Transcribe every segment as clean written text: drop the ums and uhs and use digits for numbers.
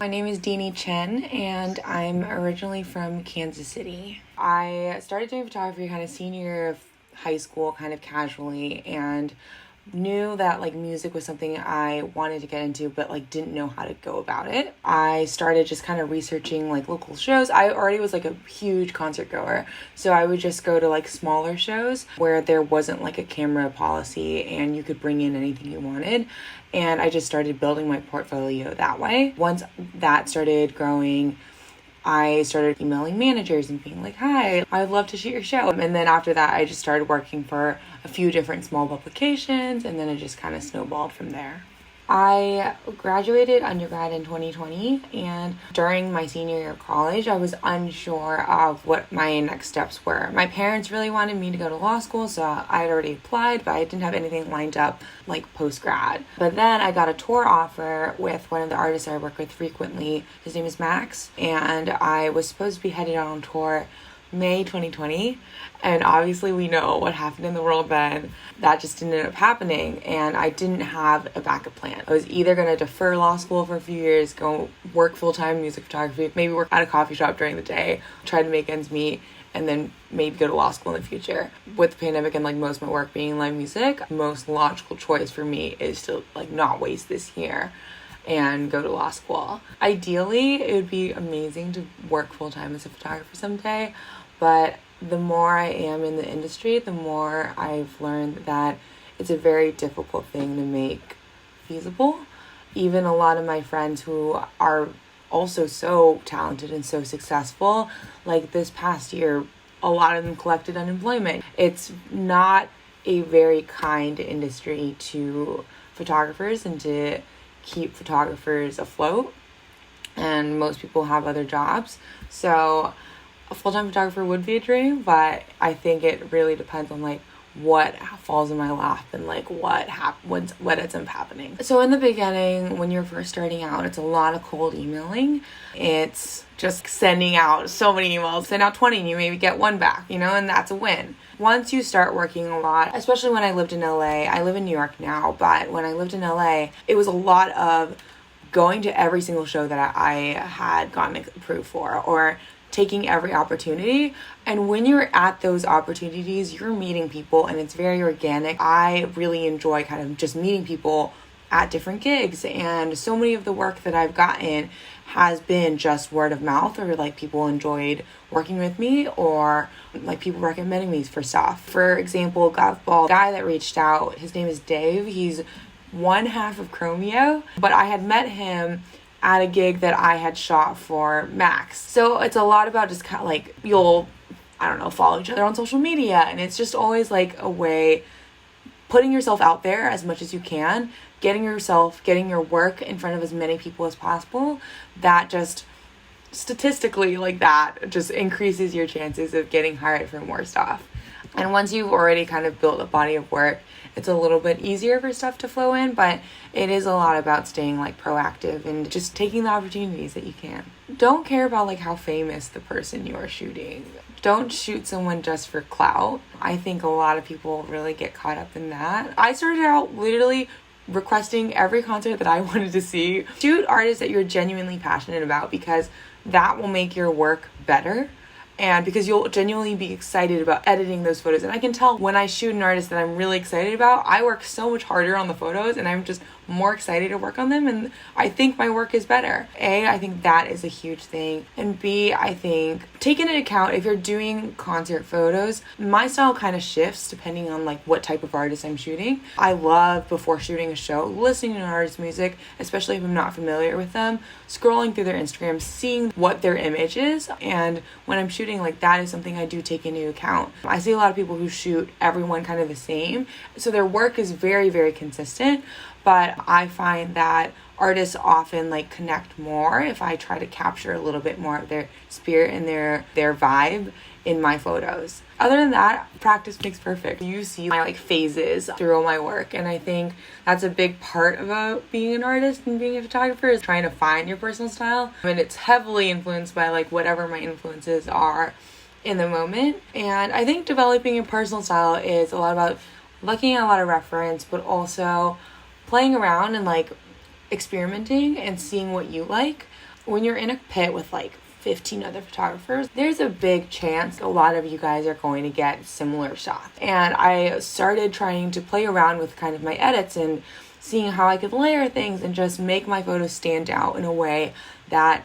My name is Deanie Chen, and I'm originally from Kansas City. I started doing photography kind of senior year of high school, kind of casually, and knew that music was something I wanted to get into, but didn't know how to go about it. I started just kind of researching local shows. I already was a huge concert goer, so I would just go to smaller shows where there wasn't a camera policy and you could bring in anything you wanted. And I just started building my portfolio that way. Once that started growing, I started emailing managers and being like, hi, I'd love to shoot your show. And then after that, I just started working for a few different small publications, and then it just kind of snowballed from there. I graduated undergrad in 2020, and during my senior year of college, I was unsure of what my next steps were. My parents really wanted me to go to law school, so I had already applied, but I didn't have anything lined up post-grad. But then I got a tour offer with one of the artists I work with frequently. His name is Max, and I was supposed to be headed out on tour May 2020, and obviously we know what happened in the world then. That just didn't end up happening, and I didn't have a backup plan. I was either going to defer law school for a few years, go work full-time music photography, maybe work at a coffee shop during the day, try to make ends meet, and then maybe go to law school in the future. With the pandemic and most of my work being live music, most logical choice for me is to not waste this year and go to law school. Ideally, it would be amazing to work full-time as a photographer someday, but the more I am in the industry, the more I've learned that it's a very difficult thing to make feasible. Even a lot of my friends who are also so talented and so successful, this past year, a lot of them collected unemployment. It's not a very kind industry to photographers and to keep photographers afloat, and most people have other jobs, so a full-time photographer would be a dream, but I think it really depends on what falls in my lap and what ends up happening. So in the beginning, when you're first starting out, it's a lot of cold emailing. It's just sending out so many emails. Send out 20 and you maybe get one back, and that's a win. Once you start working a lot, especially when I lived in LA, I live in New York now, but when I lived in LA, it was a lot of going to every single show that I had gotten approved for, or taking every opportunity. And when you're at those opportunities, you're meeting people and it's very organic. I really enjoy kind of just meeting people at different gigs, and so many of the work that I've gotten has been just word of mouth, or people enjoyed working with me, or people recommending me for stuff. For example, golf ball guy that reached out, his name is Dave. He's one half of Chromeo, but I had met him at a gig that I had shot for Max. So it's a lot about just kind of you'll, follow each other on social media, and it's just always a way, putting yourself out there as much as you can, getting your work in front of as many people as possible. That just statistically that just increases your chances of getting hired for more stuff. And once you've already kind of built a body of work, it's a little bit easier for stuff to flow in, but it is a lot about staying proactive and just taking the opportunities that you can. Don't care about how famous the person you are shooting. Don't shoot someone just for clout. I think a lot of people really get caught up in that. I started out literally requesting every concert that I wanted to see. Shoot artists that you're genuinely passionate about, because that will make your work better. And because you'll genuinely be excited about editing those photos. And I can tell when I shoot an artist that I'm really excited about, I work so much harder on the photos and I'm just more excited to work on them, and I think my work is better. A, I think that is a huge thing. And B, I think take into account, if you're doing concert photos, my style kind of shifts depending on what type of artist I'm shooting. I love, before shooting a show, listening to an artist's music, especially if I'm not familiar with them, scrolling through their Instagram, seeing what their image is. And when I'm shooting, that is something I do take into account. I see a lot of people who shoot everyone kind of the same, so their work is very, very consistent. But I find that artists often connect more if I try to capture a little bit more of their spirit and their vibe in my photos. Other than that, practice makes perfect. You see my phases through all my work, and I think that's a big part about being an artist and being a photographer, is trying to find your personal style. And it's heavily influenced by whatever my influences are in the moment. And I think developing your personal style is a lot about looking at a lot of reference, but also playing around and experimenting and seeing what you like. when you're in a pit with like 15 other photographers, there's a big chance a lot of you guys are going to get similar shots. And I started trying to play around with kind of my edits and seeing how I could layer things and just make my photos stand out in a way that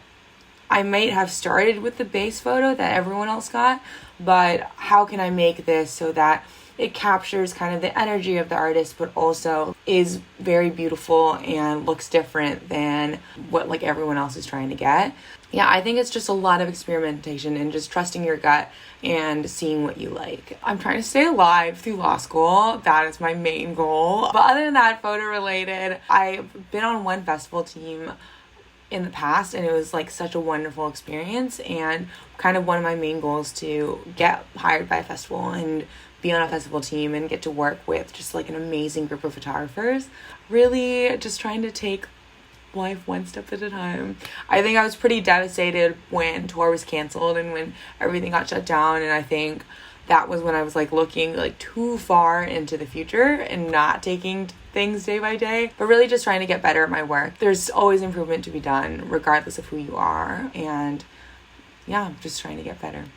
I might have started with the base photo that everyone else got, but how can I make this so that it captures kind of the energy of the artist, but also is very beautiful and looks different than what like everyone else is trying to get. Yeah, I think it's just a lot of experimentation and just trusting your gut and seeing what you like. I'm trying to stay alive through law school. That is my main goal. But other than that, photo related, I've been on one festival team in the past, and it was like such a wonderful experience, and kind of one of my main goals to get hired by a festival and be on a festival team and get to work with just like an amazing group of photographers. Really just trying to take life one step at a time. I think I was pretty devastated when tour was canceled and when everything got shut down, and I think that was when I was like looking like too far into the future and not taking things day by day, but really just trying to get better at my work. There's always improvement to be done regardless of who you are, and yeah, just trying to get better.